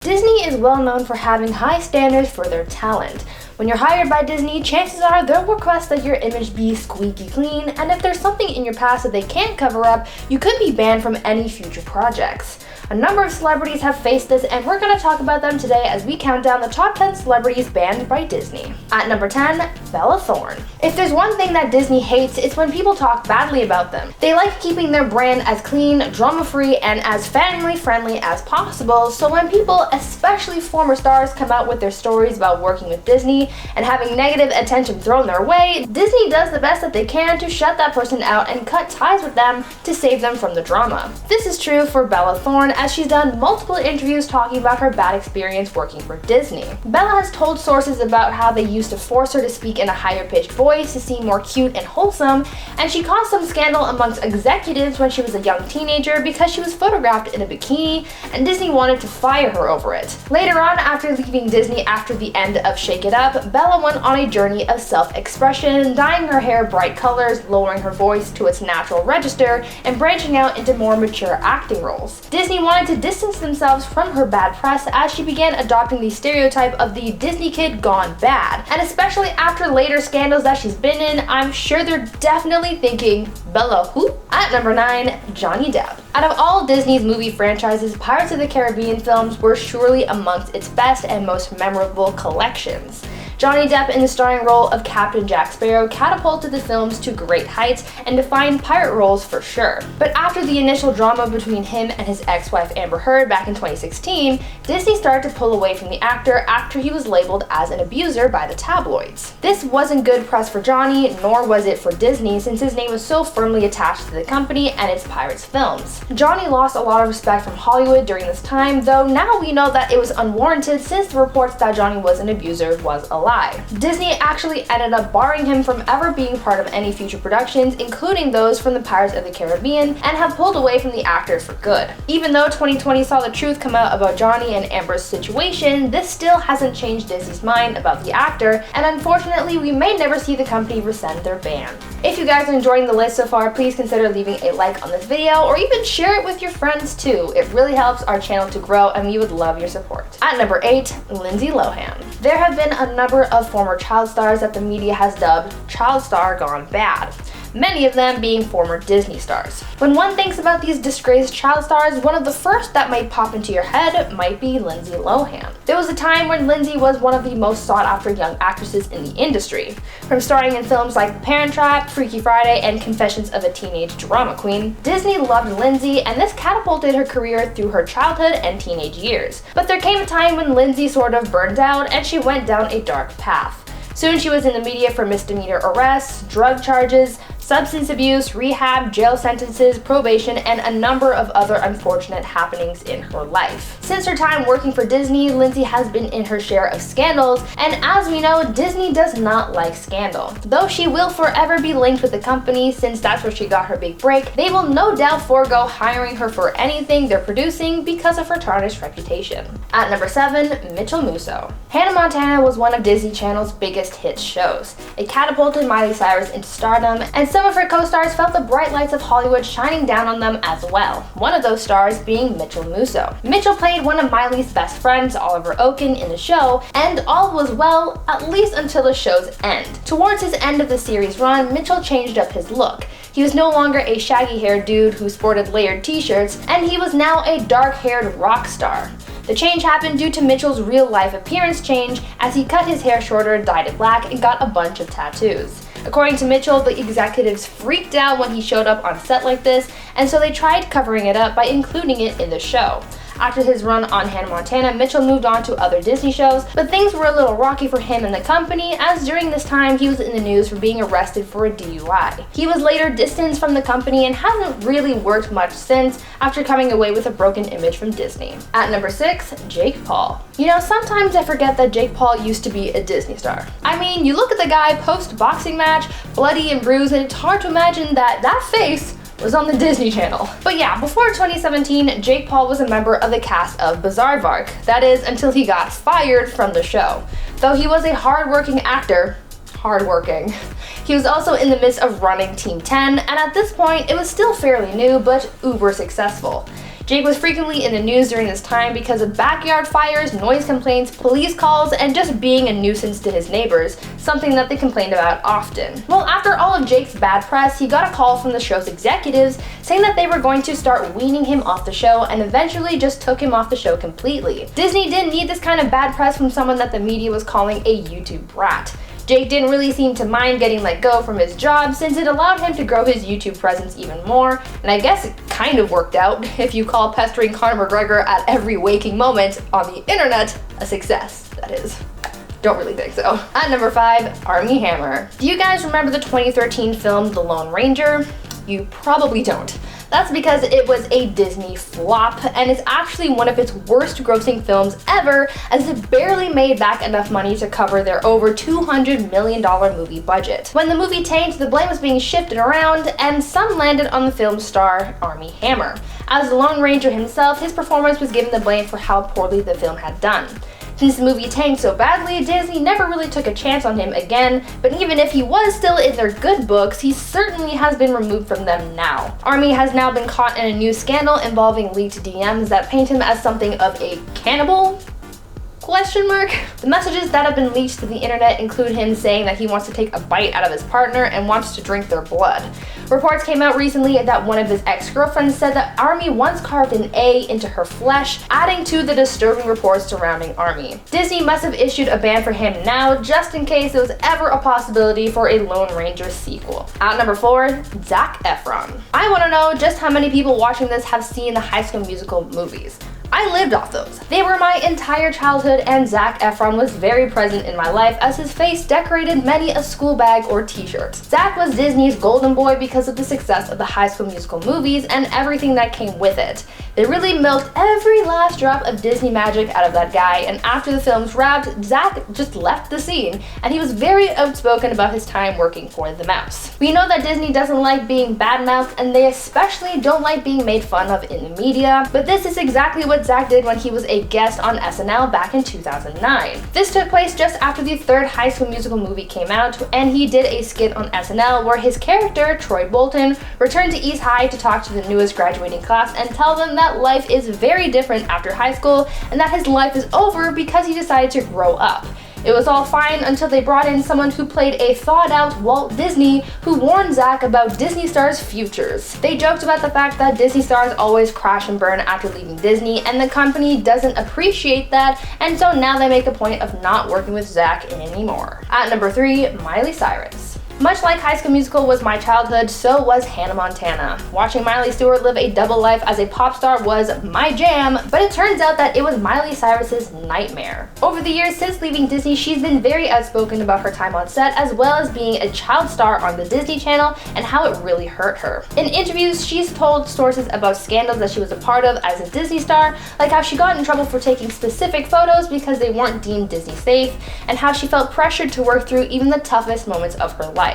Disney is well known for having high standards for their talent. When you're hired by Disney, chances are they'll request that your image be squeaky clean, and if there's something in your past that they can't cover up, you could be banned from any future projects. A number of celebrities have faced this, and we're going to talk about them today as we count down the top 10 celebrities banned by Disney. At number 10, Bella Thorne. If there's one thing that Disney hates, it's when people talk badly about them. They like keeping their brand as clean, drama-free, and as family-friendly as possible, so when people, especially former stars, come out with their stories about working with Disney and having negative attention thrown their way, Disney does the best that they can to shut that person out and cut ties with them to save them from the drama. This is true for Bella Thorne, as she's done multiple interviews talking about her bad experience working for Disney. Bella has told sources about how they used to force her to speak in a higher pitched voice to seem more cute and wholesome, and she caused some scandal amongst executives when she was a young teenager because she was photographed in a bikini, and Disney wanted to fire her over it. Later on, after leaving Disney after the end of Shake It Up, Bella went on a journey of self-expression, dyeing her hair bright colors, lowering her voice to its natural register, and branching out into more mature acting roles. Disney wanted to distance themselves from her bad press as she began adopting the stereotype of the Disney kid gone bad. And especially after later scandals that she's been in, I'm sure they're definitely thinking, Bella who? At number 9, Johnny Depp. Out of all Disney's movie franchises, Pirates of the Caribbean films were surely amongst its best and most memorable collections. Johnny Depp, in the starring role of Captain Jack Sparrow, catapulted the films to great heights and defined pirate roles for sure. But after the initial drama between him and his ex-wife Amber Heard back in 2016, Disney started to pull away from the actor after he was labeled as an abuser by the tabloids. This wasn't good press for Johnny, nor was it for Disney, since his name was so firmly attached to the company and its Pirates films. Johnny lost a lot of respect from Hollywood during this time, though now we know that it was unwarranted since the reports that Johnny was an abuser was a lie. Disney actually ended up barring him from ever being part of any future productions, including those from the Pirates of the Caribbean, and have pulled away from the actor for good. Even though 2020 saw the truth come out about Johnny and Amber's situation, this still hasn't changed Disney's mind about the actor, and unfortunately we may never see the company rescind their ban. If you guys are enjoying the list so far, please consider leaving a like on this video or even share it with your friends too. It really helps our channel to grow and we would love your support. At number 8, Lindsay Lohan. There have been a number of former child stars that the media has dubbed child star gone bad, many of them being former Disney stars. When one thinks about these disgraced child stars, one of the first that might pop into your head might be Lindsay Lohan. There was a time when Lindsay was one of the most sought after young actresses in the industry. From starring in films like The Parent Trap, Freaky Friday, and Confessions of a Teenage Drama Queen, Disney loved Lindsay, and this catapulted her career through her childhood and teenage years. But there came a time when Lindsay sort of burned out and she went down a dark path. Soon she was in the media for misdemeanor arrests, drug charges, substance abuse, rehab, jail sentences, probation, and a number of other unfortunate happenings in her life. Since her time working for Disney, Lindsay has been in her share of scandals, and as we know, Disney does not like scandal. Though she will forever be linked with the company since that's where she got her big break, they will no doubt forego hiring her for anything they're producing because of her tarnished reputation. At number 7, Mitchell Musso. Hannah Montana was one of Disney Channel's biggest hit shows. It catapulted Miley Cyrus into stardom, and some of her co-stars felt the bright lights of Hollywood shining down on them as well, one of those stars being Mitchell Musso. Mitchell played one of Miley's best friends, Oliver Oaken, in the show, and all was well, at least until the show's end. Towards his end of the series run, Mitchell changed up his look. He was no longer a shaggy-haired dude who sported layered t-shirts, and he was now a dark-haired rock star. The change happened due to Mitchell's real-life appearance change as he cut his hair shorter, dyed it black, and got a bunch of tattoos. According to Mitchell, the executives freaked out when he showed up on set like this, and so they tried covering it up by including it in the show. After his run on Hannah Montana, Mitchell moved on to other Disney shows, but things were a little rocky for him and the company, as during this time he was in the news for being arrested for a DUI. He was later distanced from the company and hasn't really worked much since, after coming away with a broken image from Disney. At number 6, Jake Paul. You know, sometimes I forget that Jake Paul used to be a Disney star. I mean, you look at the guy post-boxing match, bloody and bruised, and it's hard to imagine that face was on the Disney Channel. But yeah, before 2017, Jake Paul was a member of the cast of Bizaardvark. That is, until he got fired from the show. Though he was a hard-working actor, he was also in the midst of running Team 10, and at this point, it was still fairly new, but uber successful. Jake was frequently in the news during this time because of backyard fires, noise complaints, police calls, and just being a nuisance to his neighbors, something that they complained about often. Well, after all of Jake's bad press, he got a call from the show's executives saying that they were going to start weaning him off the show and eventually just took him off the show completely. Disney didn't need this kind of bad press from someone that the media was calling a YouTube brat. Jake didn't really seem to mind getting let go from his job since it allowed him to grow his YouTube presence even more, and I guess it kind of worked out if you call pestering Conor McGregor at every waking moment on the internet a success, that is. Don't really think so. At number 5, Armie Hammer. Do you guys remember the 2013 film The Lone Ranger? You probably don't. That's because it was a Disney flop, and it's actually one of its worst grossing films ever, as it barely made back enough money to cover their over $200 million movie budget. When the movie tanked, the blame was being shifted around, and some landed on the film's star, Armie Hammer. As the Lone Ranger himself, his performance was given the blame for how poorly the film had done. Since the movie tanked so badly, Disney never really took a chance on him again, but even if he was still in their good books, he certainly has been removed from them now. Armie has now been caught in a new scandal involving leaked DMs that paint him as something of a cannibal? The messages that have been leaked to the internet include him saying that he wants to take a bite out of his partner and wants to drink their blood. Reports came out recently that one of his ex-girlfriends said that Armie once carved an A into her flesh, adding to the disturbing reports surrounding Armie. Disney must have issued a ban for him now, just in case there was ever a possibility for a Lone Ranger sequel. At number 4, Zac Efron. I want to know just how many people watching this have seen the High School Musical movies. I lived off those. They were my entire childhood, and Zac Efron was very present in my life as his face decorated many a school bag or t-shirt. Zac was Disney's golden boy because of the success of the High School Musical movies and everything that came with it. They really milked every last drop of Disney magic out of that guy, and after the films wrapped, Zac just left the scene, and he was very outspoken about his time working for the mouse. We know that Disney doesn't like being badmouthed, and they especially don't like being made fun of in the media, but this is exactly what Zac did when he was a guest on SNL back in 2009. This took place just after the third High School Musical movie came out, and he did a skit on SNL where his character, Troy Bolton, returned to East High to talk to the newest graduating class and tell them that life is very different after high school and that his life is over because he decided to grow up. It was all fine until they brought in someone who played a thawed-out Walt Disney who warned Zac about Disney stars' futures. They joked about the fact that Disney stars always crash and burn after leaving Disney, and the company doesn't appreciate that, and so now they make a point of not working with Zac anymore. At number 3, Miley Cyrus. Much like High School Musical was my childhood, so was Hannah Montana. Watching Miley Stewart live a double life as a pop star was my jam, but it turns out that it was Miley Cyrus's nightmare. Over the years since leaving Disney, she's been very outspoken about her time on set, as well as being a child star on the Disney Channel and how it really hurt her. In interviews, she's told sources about scandals that she was a part of as a Disney star, like how she got in trouble for taking specific photos because they weren't deemed Disney safe, and how she felt pressured to work through even the toughest moments of her life.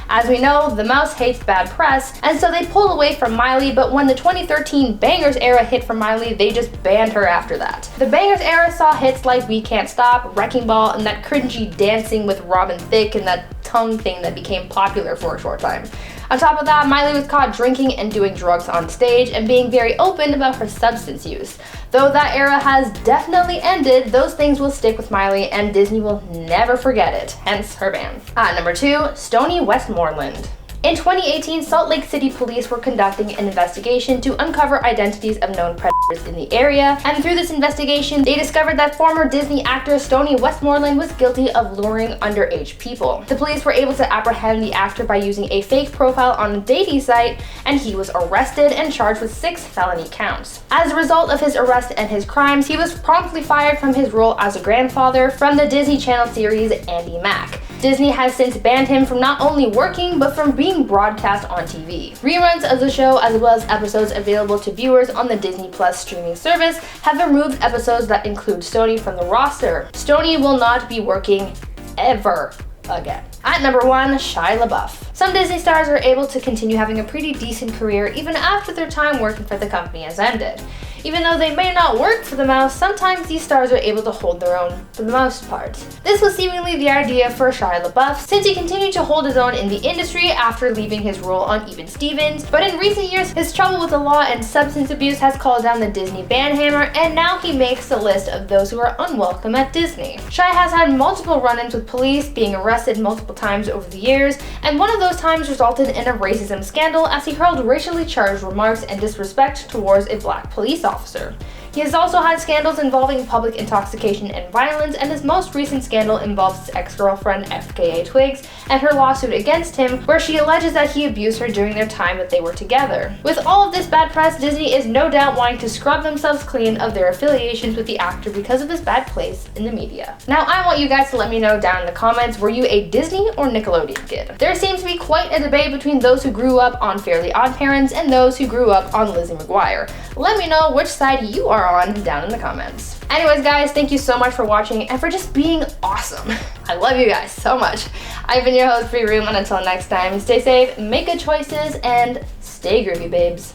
As we know, the mouse hates bad press, and so they pulled away from Miley, but when the 2013 Bangers era hit for Miley, they just banned her after that. The Bangers era saw hits like We Can't Stop, Wrecking Ball, and that cringy Dancing with Robin Thicke and that tongue thing that became popular for a short time. On top of that, Miley was caught drinking and doing drugs on stage and being very open about her substance use. Though that era has definitely ended, those things will stick with Miley and Disney will never forget it, hence her ban. At number 2, Stoney Westmoreland. In 2018, Salt Lake City police were conducting an investigation to uncover identities of known predators in the area, and through this investigation, they discovered that former Disney actor Stoney Westmoreland was guilty of luring underage people. The police were able to apprehend the actor by using a fake profile on a dating site, and he was arrested and charged with 6 felony counts. As a result of his arrest and his crimes, he was promptly fired from his role as a grandfather from the Disney Channel series Andy Mack. Disney has since banned him from not only working, but from being broadcast on TV. Reruns of the show, as well as episodes available to viewers on the Disney Plus streaming service, have removed episodes that include Stoney from the roster. Stoney will not be working ever again. At number 1, Shia LaBeouf. Some Disney stars are able to continue having a pretty decent career even after their time working for the company has ended. Even though they may not work for the mouse, sometimes these stars are able to hold their own for the most part. This was seemingly the idea for Shia LaBeouf, since he continued to hold his own in the industry after leaving his role on Even Stevens, but in recent years his trouble with the law and substance abuse has called down the Disney ban hammer, and now he makes the list of those who are unwelcome at Disney. Shia has had multiple run-ins with police, being arrested multiple times over the years, and one of those times resulted in a racism scandal as he hurled racially charged remarks and disrespect towards a black police officer. He has also had scandals involving public intoxication and violence, and his most recent scandal involves his ex-girlfriend FKA Twigs and her lawsuit against him, where she alleges that he abused her during their time that they were together. With all of this bad press, Disney is no doubt wanting to scrub themselves clean of their affiliations with the actor because of his bad place in the media. Now I want you guys to let me know down in the comments, were you a Disney or Nickelodeon kid? There seems to be quite a debate between those who grew up on Fairly Odd Parents and those who grew up on Lizzie McGuire. Let me know which side you are on down in the comments. Anyways guys, thank you so much for watching and for just being awesome. I love you guys so much. I've been your host, Free Room, and until next time, stay safe, make good choices, and stay groovy, babes.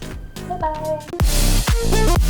Bye-bye.